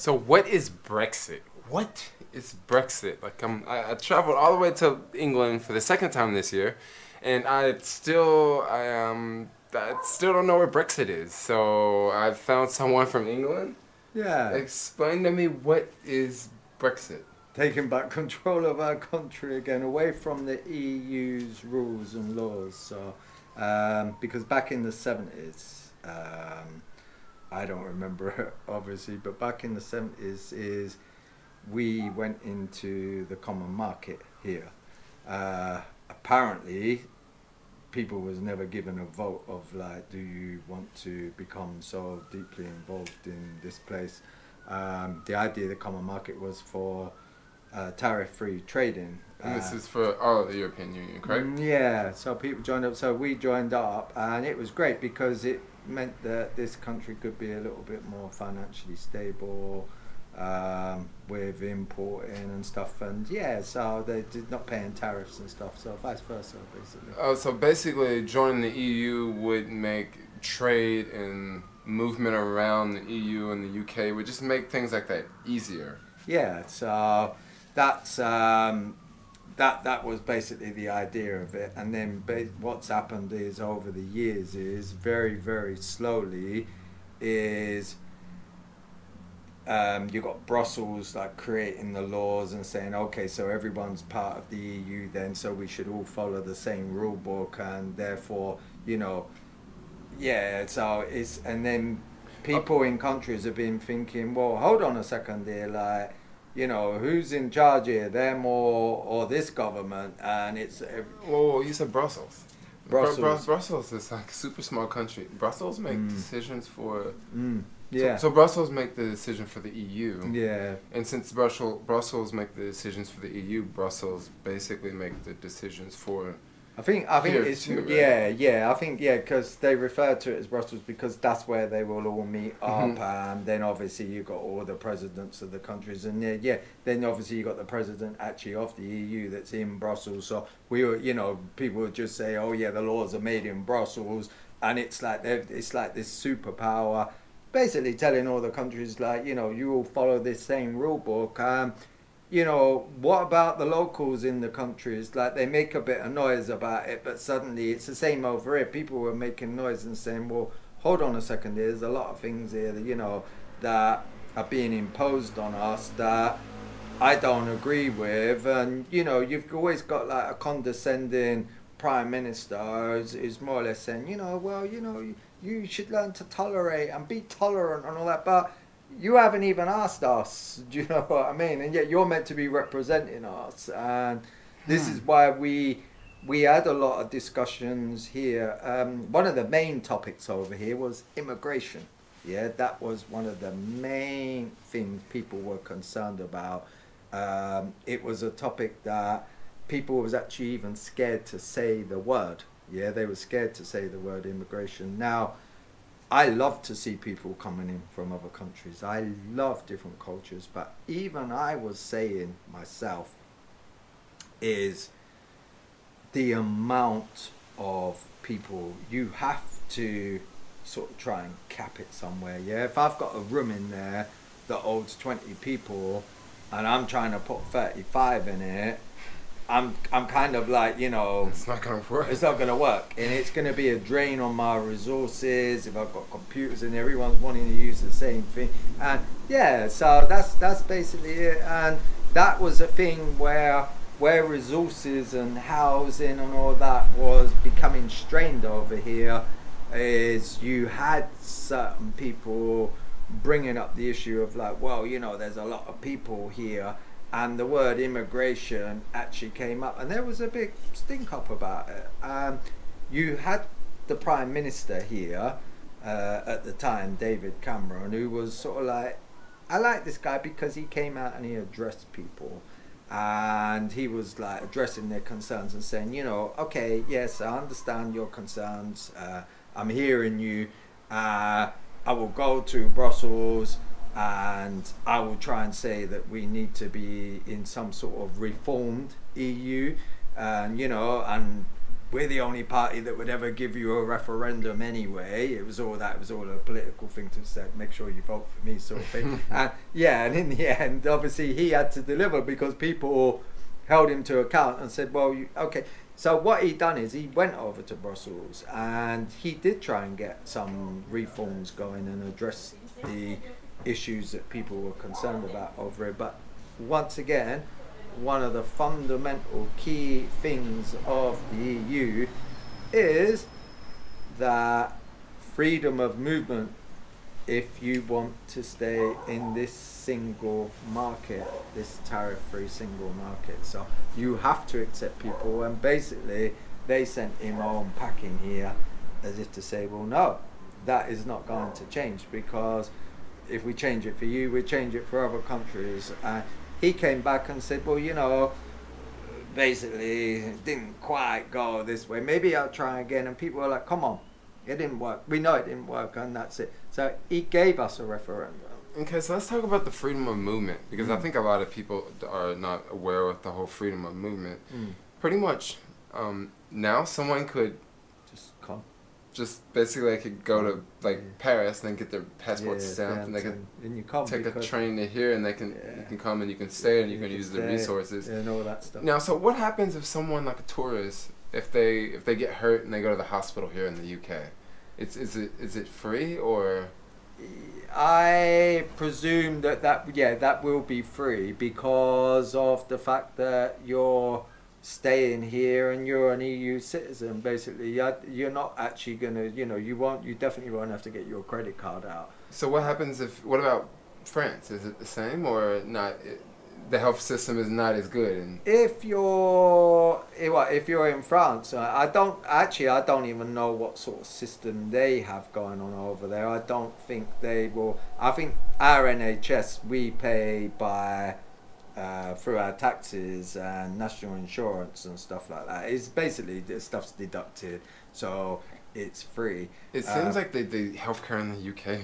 So what is Brexit? What is Brexit? Like I traveled all the way to England for the second time this year, and I still don't know where Brexit is. So I found someone from England. Yeah, Explain to me what is Brexit. taking back control of our country again, away from the EU's rules and laws. So, because back in the 70s, I don't remember it obviously, but back in the 70s is we went into the common market here. Apparently, people was never given a vote of like, do you want to become so deeply involved in this place? The idea of the common market was for tariff-free trading. And this is for all of the European Union, correct? Yeah, so people joined up. So we joined up, and it was great because it meant that this country could be a little bit more financially stable with importing and stuff. And yeah, so they did not paying tariffs and stuff. So vice versa, basically. Oh, so basically, joining the EU would make trade and movement around the EU and the UK would just make things like that easier. Yeah, so that's that was basically the idea of it. And then what's happened is over the years is very very slowly is you got Brussels like creating the laws and saying, okay, so everyone's part of the EU then, so we should all follow the same rule book, and therefore, yeah. So it's, and then people in countries have been thinking, well, hold on a second there, like, who's in charge here, them or this government? And it's Whoa, you said Brussels. Brussels. Brussels is like a super small country. Brussels make decisions for. Yeah. So Brussels make the decision for the EU. Yeah. And since Brussels make the decisions for the EU, Brussels basically make the decisions for. I think here it's too, right? I think because they refer to it as Brussels because that's where they will all meet up, and then obviously you got all the presidents of the countries, and then obviously you got the president actually of the EU that's in Brussels. So we were, people would just say, oh yeah, the laws are made in Brussels, and it's like this superpower, basically telling all the countries like, you all follow this same rule book. What about the locals in the countries? Like, they make a bit of noise about it, but suddenly it's the same over here. People were making noise and saying, well, hold on a second, there's a lot of things here that, that are being imposed on us that I don't agree with. And, you've always got like a condescending prime minister who's more or less saying, you should learn to tolerate and be tolerant and all that, but you haven't even asked us, do you know what I mean? And yet you're meant to be representing us, and this is why we had a lot of discussions here. One of the main topics over here was immigration. Yeah, that was one of the main things people were concerned about. It was a topic that people was actually even scared to say the word. Yeah, they were scared to say the word immigration. Now, I love to see people coming in from other countries. I love different cultures, but even I was saying myself is the amount of people, you have to sort of try and cap it somewhere. Yeah, if I've got a room in there that holds 20 people and I'm trying to put 35 in it, I'm kind of like, It's not gonna work. It's not gonna work, and it's gonna be a drain on my resources if I've got computers and everyone's wanting to use the same thing. And yeah, so that's basically it. And that was a thing where resources and housing and all that was becoming strained over here. Is you had certain people bringing up the issue of like, well, there's a lot of people here. And the word immigration actually came up, and there was a big stink up about it. You had the Prime Minister here at the time, David Cameron, who was sort of like, I like this guy because he came out and he addressed people. And he was like addressing their concerns and saying, okay, yes, I understand your concerns. I'm hearing you. I will go to Brussels and I will try and say that we need to be in some sort of reformed EU, and we're the only party that would ever give you a referendum anyway. It was all a political thing to say, make sure you vote for me, sort of thing. And in the end, obviously, he had to deliver because people held him to account and said, well, okay. So what he done is he went over to Brussels and he did try and get some reforms going and address the issues that people were concerned about over it. But once again, one of the fundamental key things of the EU is that freedom of movement, if you want to stay in this single market, this tariff-free single market. So you have to accept people, and basically they sent him home packing here as if to say, well, no, that is not going to change, because if we change it for you, we change it for other countries. He came back and said, well, basically it didn't quite go this way, maybe I'll try again. And people were like, come on, it didn't work, we know it didn't work, and that's it. So he gave us a referendum. Okay, so let's talk about the freedom of movement, because I think a lot of people are not aware of the whole freedom of movement. Pretty much, now someone could just basically they could go to Paris and then get their passport stamped, and they can take a train to here, and you can come and you can stay and you can use the resources and all that stuff. Now, so what happens if someone like a tourist, if they get hurt and they go to the hospital here in the UK? Is it free, or? I presume that will be free because of the fact that you're staying here and you're an EU citizen. Basically, you're not actually gonna, you definitely won't have to get your credit card out. So what about France? Is it the same or not? The health system is not as good. And if you're in France, I don't even know what sort of system they have going on over there. I don't think they will. I think our NHS, we pay by through our taxes and national insurance and stuff like that. It's basically the stuff's deducted, so it's free. It seems like the healthcare in the UK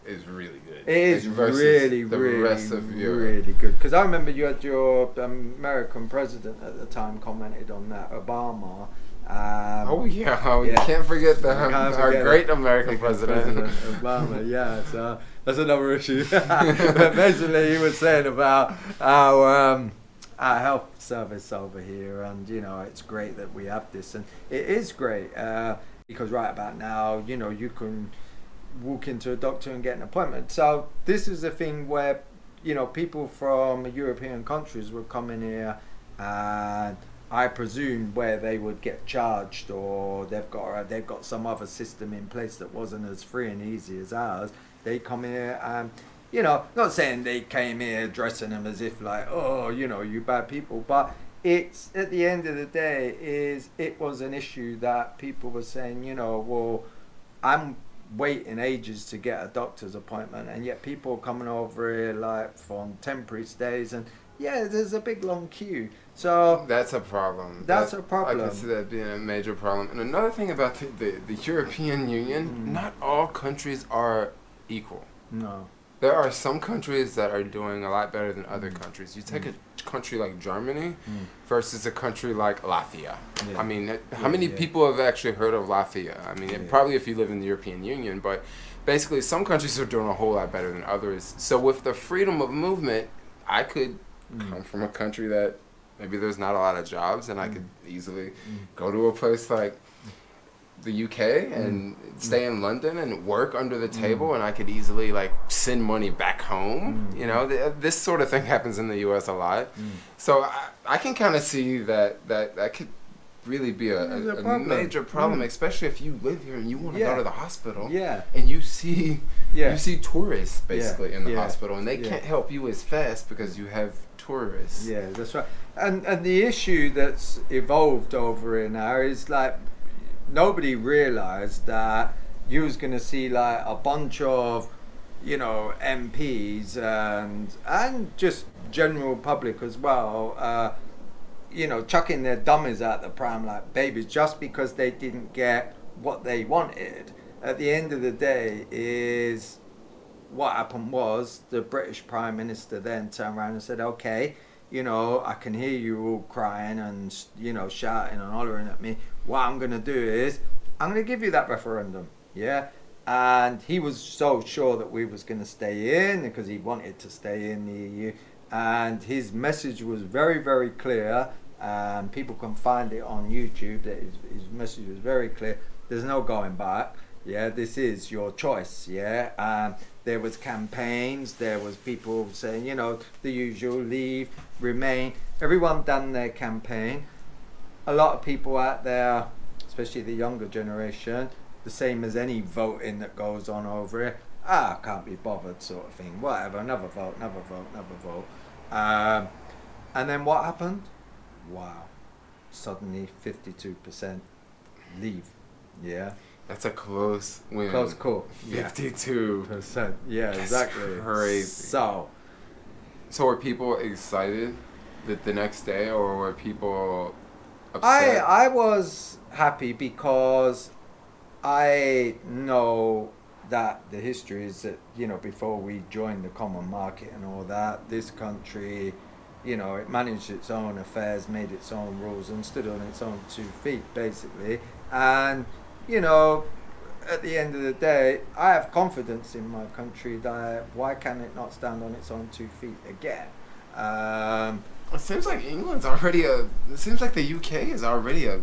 is really good. It is really good. Because I remember you had your American president at the time commented on that, Obama. You can't forget our great American president Obama. Yeah, so that's another issue. But basically, he was saying about our health service over here, and it's great that we have this, and it is great. Because right about now, you can walk into a doctor and get an appointment. So this is a thing where, people from European countries would come in here, and I presume where they would get charged, or they've got some other system in place that wasn't as free and easy as ours. They come here and, not saying they came here addressing them as if you bad people, but it's, at the end of the day, it was an issue that people were saying, well, I'm waiting ages to get a doctor's appointment, and yet people are coming over here on temporary stays, and there's a big long queue. So that's a problem. That's a problem. I can see that being a major problem. And another thing about the European Union, not all countries are equal. No. There are some countries that are doing a lot better than other countries. You take a country like Germany versus a country like Latvia. Yeah. I mean, how many people have actually heard of Latvia? I mean, probably if you live in the European Union, but basically some countries are doing a whole lot better than others. So with the freedom of movement, I could come from a country that maybe there's not a lot of jobs, and I could easily go to a place like the UK and stay in London and work under the table, and I could easily send money back home. This sort of thing happens in the US a lot. So I can kind of see that could really be a major problem, especially if you live here and you want to go to the hospital, and you see tourists basically in the hospital, and they can't help you as fast because you have tourists. Yeah, that's right. And the issue that's evolved over here now is nobody realized that you was going to see a bunch of MPs and just general public as well chucking their dummies out the pram like babies just because they didn't get what they wanted. At the end of the day, is what happened was the British Prime Minister then turned around and said, okay, you know, I can hear you all crying and, you know, shouting and hollering at me. What I'm going to do is, I'm going to give you that referendum, yeah? And he was so sure that we was going to stay in because he wanted to stay in the EU. And his message was very, very clear. And people can find it on YouTube. That his message was very clear. There's no going back. Yeah, this is your choice. Yeah, there was campaigns. There was people saying, you know, the usual: leave, remain. Everyone done their campaign. A lot of people out there, especially the younger generation, the same as any voting that goes on over here. I can't be bothered, sort of thing. Whatever, another vote, another vote, another vote. And then what happened? Wow, suddenly 52% leave. Yeah, that's a close win. Close call. 52%. Yeah, that's exactly. Crazy. So were people excited that the next day, or were people upset? I was happy because I know that the history is that, you know, before we joined the common market and all that, this country, you know, it managed its own affairs, made its own rules, and stood on its own 2 feet, basically. And, you know, at the end of the day, I have confidence in my country that why can it not stand on its own 2 feet again? It seems like England's already it seems like the UK is already a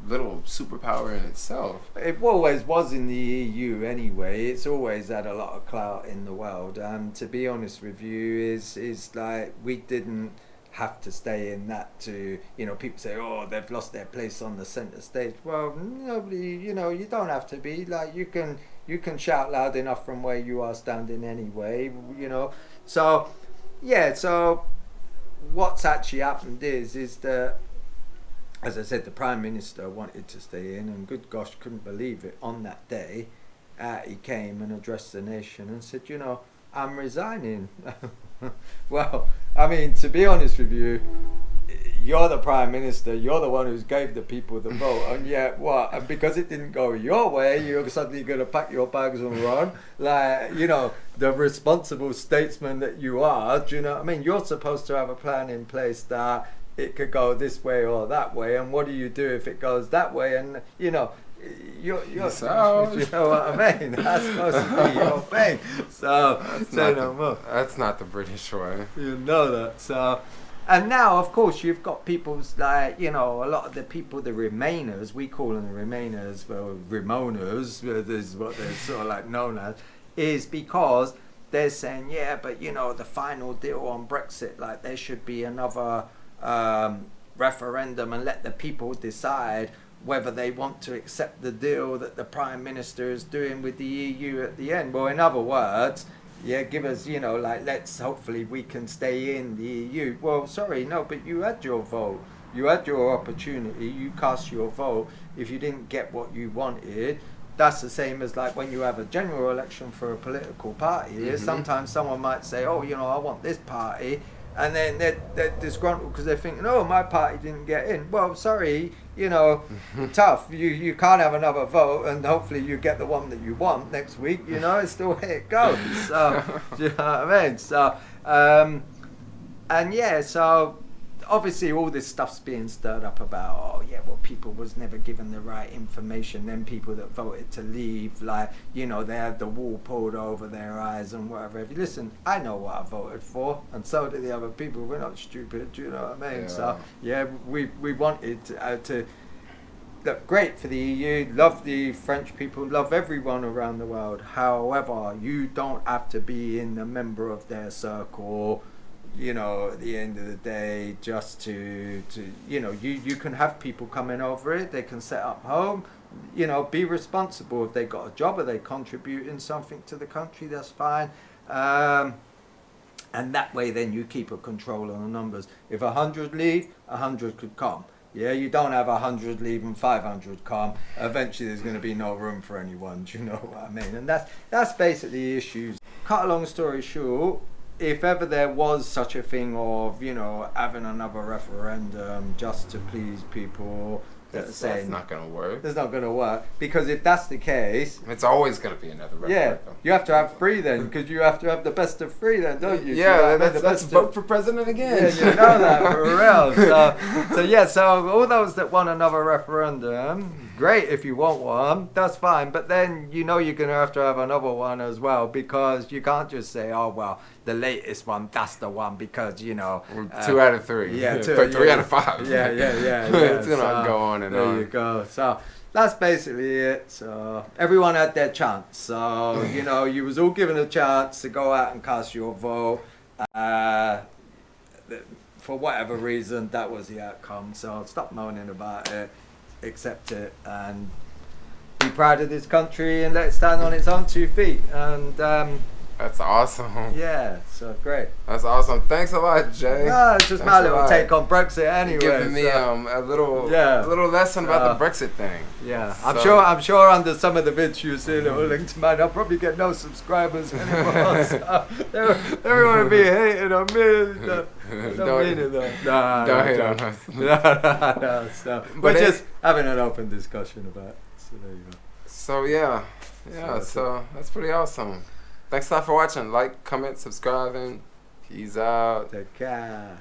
little superpower in itself. It always was in the EU anyway. It's always had a lot of clout in the world. And to be honest with you, is like we didn't have to stay in that to, you know, people say, oh, they've lost their place on the centre stage. Well, nobody, you know, you don't have to be. Like, you can shout loud enough from where you are standing anyway, you know. So, yeah, so what's actually happened is that, as I said, the Prime Minister wanted to stay in, and good gosh, couldn't believe it. On that day, he came and addressed the nation and said, you know, I'm resigning. Well, I mean, to be honest with you, you're the Prime Minister, you're the one who gave the people the vote, and yet what? And because it didn't go your way, you're suddenly going to pack your bags and run? Like, you know, the responsible statesman that you are, do you know what I mean? You're supposed to have a plan in place that it could go this way or that way, and what do you do if it goes that way? And, you know, you're so, you know what I mean? That's supposed to be your thing. So, say no more. That's not the British way. You know that. So, and now, of course, you've got people's, like, you know, a lot of the people, the Remainers, we call them the Remainers, well, Remoaners, this is what they're sort of like known as, is because they're saying, yeah, but, you know, the final deal on Brexit, like, there should be another referendum and let the people decide whether they want to accept the deal that the Prime Minister is doing with the EU at the end. Well, in other words, yeah, give us, you know, like, let's, hopefully we can stay in the EU. Well, sorry, no, but you had your vote. You had your opportunity. You cast your vote. If you didn't get what you wanted, that's the same as like when you have a general election for a political party. Mm-hmm. Sometimes someone might say, oh, you know, I want this party. And then they're disgruntled because they're thinking, oh, my party didn't get in. Well, sorry, you know, tough. You can't have another vote, and hopefully you get the one that you want next week. You know, it's still where it goes. So, do you know what I mean? So, and yeah, so obviously all this stuff's being stirred up about, oh yeah, well, people was never given the right information. Then people that voted to leave, like, you know, they had the wool pulled over their eyes and whatever. If you listen, I know what I voted for, and so did the other people. We're not stupid, do you know what I mean? Yeah. So yeah, we wanted to look great for the EU, love the French people, love everyone around the world. However, you don't have to be in a member of their circle, you know, at the end of the day, just to you know, you can have people coming over it, they can set up home, you know, be responsible. If they got a job, are they contributing something to the country, that's fine. And that way then you keep a control on the numbers. If 100 leave, 100 could come. Yeah, you don't have 100 leave and 500 come. Eventually there's going to be no room for anyone, do you know what I mean? And that's basically the issues. Cut a long story short, if ever there was such a thing of, you know, having another referendum just to please people, that are That's saying not going to work. it's not going to work. Because if that's the case, It's always going to be another referendum. you have to have 3 then, because you have to have the best of 3 then, don't you? Yeah, So let's vote for president again. Yeah, you know that for real. So all those that want another referendum, great if you want one, that's fine. But then you're going to have another one as well, because you can't just say, oh well, the latest one, that's the one, because 2 out of 3. Yeah, 3 out of 5. Yeah. It's gonna go on and on. There you go. So that's basically it. So everyone had their chance. So you was all given a chance to go out and cast your vote. For whatever reason, that was the outcome. So stop moaning about it, accept it, and be proud of this country and let it stand on its own 2 feet. And that's awesome. yeah, so great. That's awesome. Thanks a lot, Jay. No, it's just my little take on Brexit anyway. You're giving me a little lesson about the Brexit thing. Yeah, I'm sure under some of the vids you see that will link to mine, I'll probably get no subscribers anymore. So everyone will be hating on me. Don't mean it though. Don't hate on us. No. So we're just having an open discussion about it. So there you go. So so that's pretty awesome. Thanks a lot for watching. Like, comment, subscribing. Peace out. Take care.